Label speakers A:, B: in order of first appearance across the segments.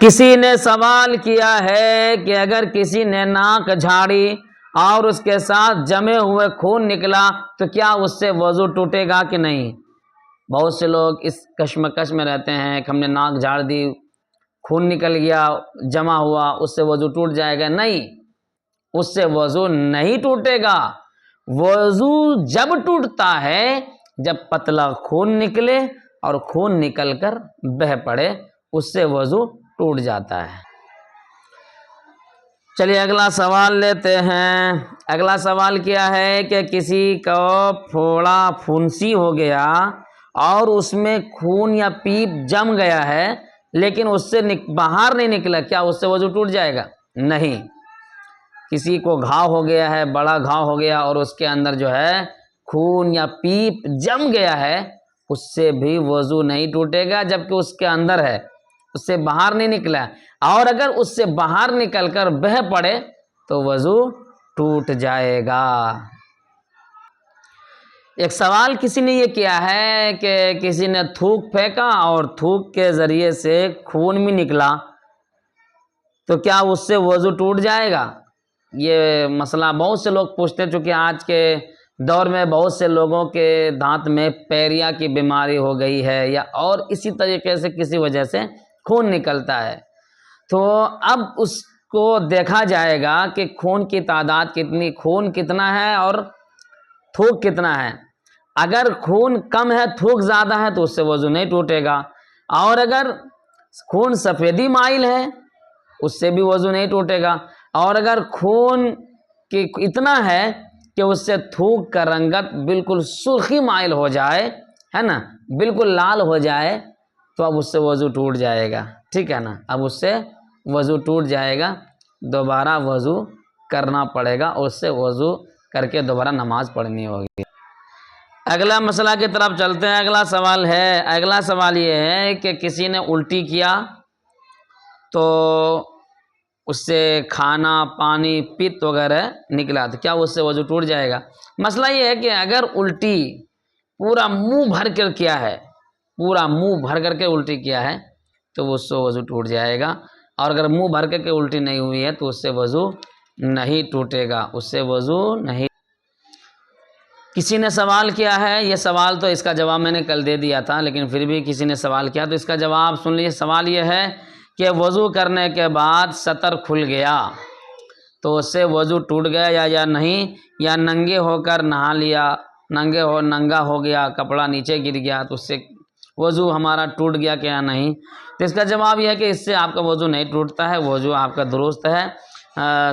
A: کسی نے سوال کیا ہے کہ اگر کسی نے ناک جھاڑی اور اس کے ساتھ جمے ہوئے خون نکلا تو کیا اس سے وضو ٹوٹے گا کہ نہیں؟ بہت سے لوگ اس کشمکش میں رہتے ہیں کہ ہم نے ناک جھاڑ دی، خون نکل گیا، جمع ہوا، اس سے وضو ٹوٹ جائے گا؟ نہیں، اس سے وضو نہیں ٹوٹے گا۔ وضو جب ٹوٹتا ہے جب پتلا خون نکلے اور خون نکل کر بہہ پڑے، اس سے وضو ٹوٹ جاتا ہے۔ چلیے اگلا سوال لیتے ہیں۔ اگلا سوال کیا ہے کہ کسی کو پھوڑا پھنسی ہو گیا اور اس میں خون یا پیپ جم گیا ہے لیکن اس سے باہر نہیں نکلا، کیا اس سے وضو ٹوٹ جائے گا؟ نہیں۔ کسی کو گھاؤ ہو گیا ہے، بڑا گھاؤ ہو گیا اور اس کے اندر جو ہے خون یا پیپ جم گیا ہے، اس سے بھی وضو نہیں ٹوٹے گا جبکہ اس کے اندر ہے، اس سے باہر نہیں نکلا ہے، اور اگر اس سے باہر نکل کر بہہ پڑے تو وضو ٹوٹ جائے گا۔ ایک سوال کسی نے یہ کیا ہے کہ کسی نے تھوک پھینکا اور تھوک کے ذریعے سے خون بھی نکلا تو کیا اس سے وضو ٹوٹ جائے گا؟ یہ مسئلہ بہت سے لوگ پوچھتے ہیں، چونکہ آج کے دور میں بہت سے لوگوں کے دانت میں پیریا کی بیماری ہو گئی ہے یا اور اسی طریقے سے کسی وجہ سے خون نکلتا ہے، تو اب اس کو دیکھا جائے گا کہ خون کی تعداد کتنی، خون کتنا ہے اور تھوک کتنا ہے۔ اگر خون کم ہے، تھوک زیادہ ہے تو اس سے وضو نہیں ٹوٹے گا، اور اگر خون سفیدی مائل ہے اس سے بھی وضو نہیں ٹوٹے گا، اور اگر خون کی اتنا ہے کہ اس سے تھوک کا رنگت بالکل سرخی مائل ہو جائے، ہے نا، بالکل لال ہو جائے، تو اب اس سے وضو ٹوٹ جائے گا، ٹھیک ہے نا، اب اس سے وضو ٹوٹ جائے گا، دوبارہ وضو کرنا پڑے گا، اور اس سے وضو کر کے دوبارہ نماز پڑھنی ہوگی۔ اگلا مسئلہ کی طرف چلتے ہیں۔ اگلا سوال یہ ہے کہ کسی نے الٹی کیا تو اس سے کھانا، پانی، پت وغیرہ نکلا تو کیا اس سے وضو ٹوٹ جائے گا؟ مسئلہ یہ ہے کہ اگر الٹی پورا منہ بھر کر کیا ہے، پورا منہ بھر کر کے الٹی کیا ہے تو اس سے وضو ٹوٹ جائے گا، اور اگر منہ بھر کر کے الٹی نہیں ہوئی ہے تو اس سے وضو نہیں ٹوٹے گا، اس سے وضو نہیں۔ کسی نے سوال کیا ہے، یہ سوال تو اس کا جواب میں نے کل دے دیا تھا، لیکن پھر بھی کسی نے سوال کیا تو اس کا جواب سن لیجیے۔ سوال یہ ہے کہ وضو کرنے کے بعد سطر کھل گیا تو اس سے وضو ٹوٹ گیا یا نہیں، یا ننگے ہو کر نہا لیا، ننگا ہو گیا، کپڑا نیچے گر گیا تو اس سے وضو ہمارا ٹوٹ گیا کہ یا نہیں؟ تو اس کا جواب یہ ہے کہ اس سے آپ کا وضو نہیں ٹوٹتا ہے، وضو آپ کا درست ہے۔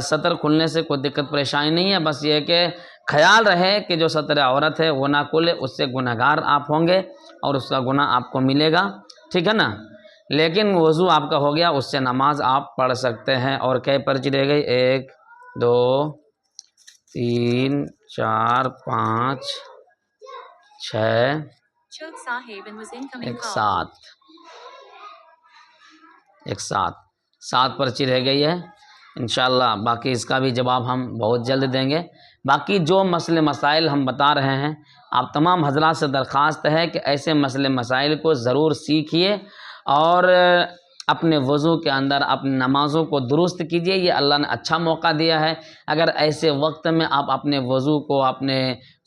A: سطر کھلنے سے کوئی دقت پریشانی نہیں ہے، بس یہ کہ خیال رہے کہ جو سطر عورت ہے وہ نہ کھلے، اس سے گنہگار آپ ہوں گے اور اس کا گناہ آپ کو ملے گا، ٹھیک ہے نا۔ لیکن وضو آپ کا ہو گیا، اس سے نماز آپ پڑھ سکتے ہیں۔ اور کئی پرچی رہ گئی؟ 1 2 3 4 5 6 ایک ساتھ 7 پرچی رہ گئی ہے انشاءاللہ۔ باقی اس کا بھی جواب ہم بہت جلد دیں گے۔ باقی جو مسئلے مسائل ہم بتا رہے ہیں، آپ تمام حضرات سے درخواست ہے کہ ایسے مسئلے مسائل کو ضرور سیکھیے اور اپنے وضو کے اندر اپنی نمازوں کو درست کیجیے۔ یہ اللہ نے اچھا موقع دیا ہے، اگر ایسے وقت میں آپ اپنے وضو کو، اپنے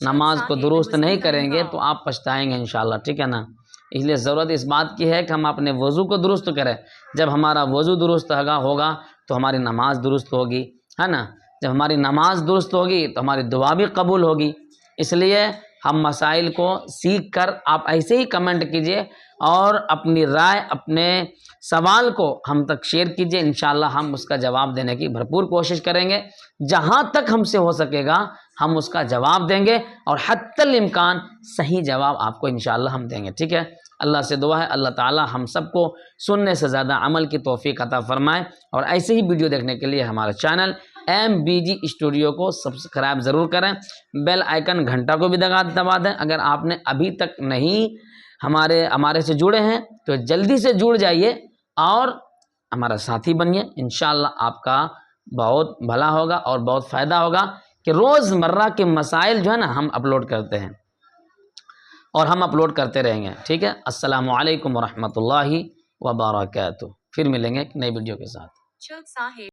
A: نماز کو درست نہیں کریں گے تو آپ پچھتائیں گے انشاءاللہ، ٹھیک ہے نا۔ اس لیے ضرورت اس بات کی ہے کہ ہم اپنے وضو کو درست کریں۔ جب ہمارا وضو درست ہوگا تو ہماری نماز درست ہوگی، ہے نا۔ جب ہماری نماز درست ہوگی تو ہماری دعا بھی قبول ہوگی۔ اس لیے ہم مسائل کو سیکھ کر آپ ایسے ہی کمنٹ کیجئے اور اپنی رائے، اپنے سوال کو ہم تک شیئر کیجئے، انشاءاللہ ہم اس کا جواب دینے کی بھرپور کوشش کریں گے۔ جہاں تک ہم سے ہو سکے گا ہم اس کا جواب دیں گے، اور حتی الامکان صحیح جواب آپ کو انشاءاللہ ہم دیں گے، ٹھیک ہے۔ اللہ سے دعا ہے اللہ تعالی ہم سب کو سننے سے زیادہ عمل کی توفیق عطا فرمائے، اور ایسے ہی ویڈیو دیکھنے کے لیے ہمارے چینل MBG اسٹوڈیو کو سبسکرائب ضرور کریں، بیل آئیکن گھنٹا کو بھی دبا دیں۔ اگر آپ نے ابھی تک نہیں ہمارے سے جڑے ہیں تو جلدی سے جڑ جائیے اور ہمارا ساتھی بنیے، انشاءاللہ آپ کا بہت بھلا ہوگا اور بہت فائدہ ہوگا کہ روز مرہ کے مسائل جو ہے نا ہم اپلوڈ کرتے ہیں اور ہم اپلوڈ کرتے رہیں گے، ٹھیک ہے۔ السلام علیکم ورحمۃ اللہ وبرکاتہ۔ پھر ملیں گے ایک نئی ویڈیو کے ساتھ.